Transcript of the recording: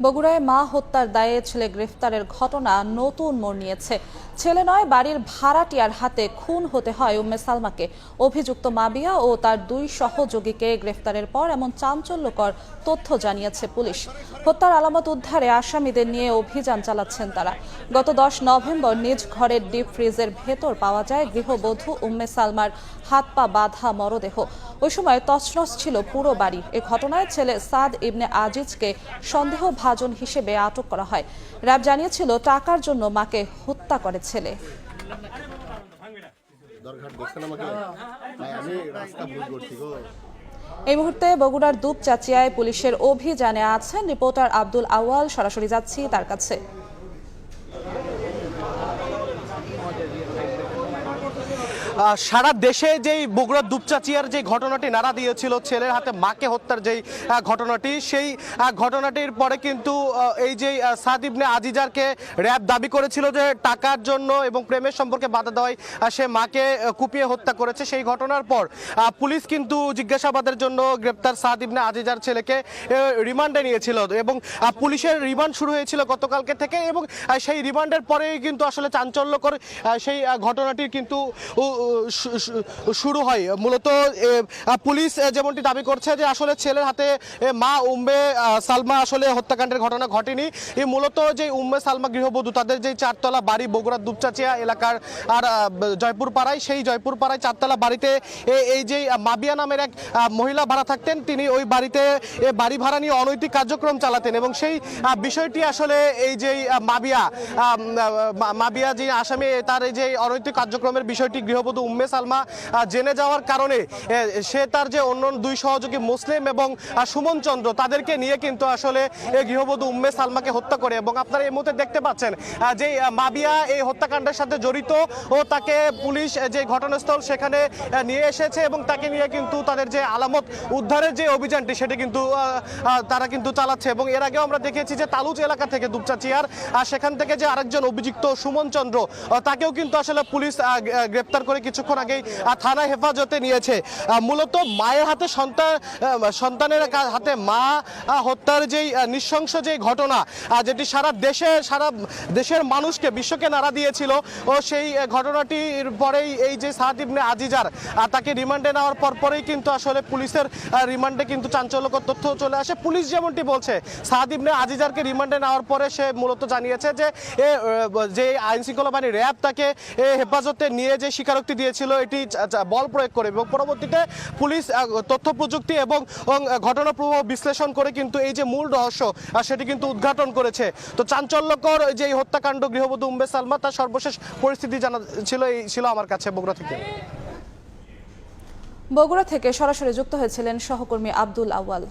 বগুড়ায় মা হত্যার দায়ে ছেলে গ্রেফতারের ঘটনা নতুন মোড় নিয়েছে। ছেলে নয়, বাড়ির ভাড়াটিয়ার হাতে খুন হতে হয় উম্মে সালমাকে। অভিযুক্ত মাবিয়া ও তার দুই সহযোগীকে গ্রেফতারের পর এমন চাঞ্চল্যকর তথ্য জানিয়েছে পুলিশ। হত্যার আলামত উদ্ধারে আসামিদের নিয়ে অভিযান চালাচ্ছেন তারা। গত 10 নভেম্বর নিজ ঘরের ডিপ ফ্রিজের ভেতর পাওয়া যায় গৃহবধূ উম্মে সালমার হাত পা বাঁধা মরদেহ। ওই সময় তছনছ ছিল পুরো বাড়ি। এ ঘটনায় ছেলে সাদ ইবনে আজিজকে সন্দেহভাজন হিসেবে আটক করা হয়। র্যাব জানিয়েছিল টাকার জন্য মাকে হত্যা করে ছেলে। এই মুহূর্তে বগুড়ার দুপচাচিয়ায় পুলিশের অভিযানে আছেন রিপোর্টার আব্দুল আওয়াল। সরাসরি যাচ্ছি তার কাছে। সারা দেশে যেই বগুড়ার দুপচাচিয়ার যে ঘটনাটি নাড়া দিয়েছিল, ছেলের হাতে মাকে হত্যার যেই ঘটনাটি, সেই ঘটনাটির পরে কিন্তু এই যে সাদ ইবনে আজিজারকে র্যাব দাবি করেছিল যে টাকার জন্য এবং প্রেমের সম্পর্কে বাধা দেওয়ায় সে মাকে কুপিয়ে হত্যা করেছে। সেই ঘটনার পর পুলিশ কিন্তু জিজ্ঞাসাবাদের জন্য গ্রেপ্তার সাদ ইবনে আজিজার ছেলেকে রিমান্ডে নিয়েছিল এবং পুলিশের রিমান্ড শুরু হয়েছিল গতকালকে থেকে এবং সেই রিমান্ডের পরেই কিন্তু আসলে চাঞ্চল্যকর সেই ঘটনাটির কিন্তু শুরু হয়। মূলত পুলিশ যেমনটি দাবি করছে যে আসলে ছেলের হাতে মা উম্মে সালমা আসলে হত্যাকাণ্ডের ঘটনা ঘটেনি। মূলত যে উম্মে সালমা গৃহবধূ, তাদের যে 4তলা বাড়ি বগুড়ার দুপচাচিয়া এলাকার আর জয়পুর পাড়ায়, সেই জয়পুর পাড়ায় 4তলা বাড়িতে এই যে মাবিয়া নামের এক মহিলা ভাড়া থাকতেন, তিনি ওই বাড়িতে বাড়ি ভাড়া নিয়ে অনৈতিক কার্যক্রম চালাতেন এবং সেই বিষয়টি আসলে এই যে মাবিয়া যে আসামি, তার এই যে অনৈতিক কার্যক্রমের বিষয়টি গৃহবধূ উম্মে সালমা জেনে যাওয়ার কারণে সে তার যে অন্য দুই সহযোগী মুসলিম এবং সুমন চন্দ্র, তাদেরকে নিয়ে কিন্তু আসলে এই গৃহবধূ উম্মে সালমাকে হত্যা করে। এবং আপনারা এই মুহূর্তে দেখতে পাচ্ছেন যে মাবিয়া এই হত্যাকাণ্ডের সাথে জড়িত ও তাকে পুলিশ যে ঘটনাস্থল সেখানে নিয়ে এসেছে এবং তাকে নিয়ে কিন্তু তাদের যে আলামত উদ্ধারের যে অভিযানটি সেটি কিন্তু তারা কিন্তু চালাচ্ছে। এবং এর আগেও আমরা দেখেছি যে তালুচ এলাকা থেকে দুপচাচিয়ার সেখান থেকে যে আরেকজন অভিযুক্ত সুমন চন্দ্র, তাকেও কিন্তু আসলে পুলিশ গ্রেপ্তার করে কিছুক্ষণ আগেই থানা হেফাজতে নিয়েছে। মূলত মায়ের হাতে সন্তানের হাতে মা হত্যার যেই নৃশংস যে ঘটনা, যেটি সারা দেশের মানুষকে, বিশ্বকে নাড়া দিয়েছিল, ও সেই ঘটনাটির পরেই এই যে সাদ ইবনে আজিজার, তাকে রিমান্ডে নেওয়ার পরেই কিন্তু আসলে পুলিশের রিমান্ডে কিন্তু চাঞ্চল্যকর তথ্য চলে আসে। পুলিশ যেমনটি বলছে, সাদ ইবনে আজিজারকে রিমান্ডে নেওয়ার পরে সে মূলত জানিয়েছে যে আইন শৃঙ্খলা বাহিনী র্যাব তাকে হেফাজতে নিয়ে যে স্বীকারোক্তি দিয়েছিল এটি বল প্রয়োগ করে, এবং পরবর্তীতে পুলিশ তথ্য প্রযুক্তি এবং ঘটনা প্রবাহ বিশ্লেষণ করে কিন্তু এই যে মূল রহস্য সেটি কিন্তু উদ্ঘাটন করেছে। তো চাঞ্চল্যকর যে হত্যাকাণ্ড গৃহবধূ উম্মে সালমা, তার সর্বশেষ পরিস্থিতি জানা ছিল আমার কাছে বগুড়া থেকে। বগুড়া থেকে সরাসরি যুক্ত হয়েছিলেন সহকর্মী আব্দুল আওয়াল।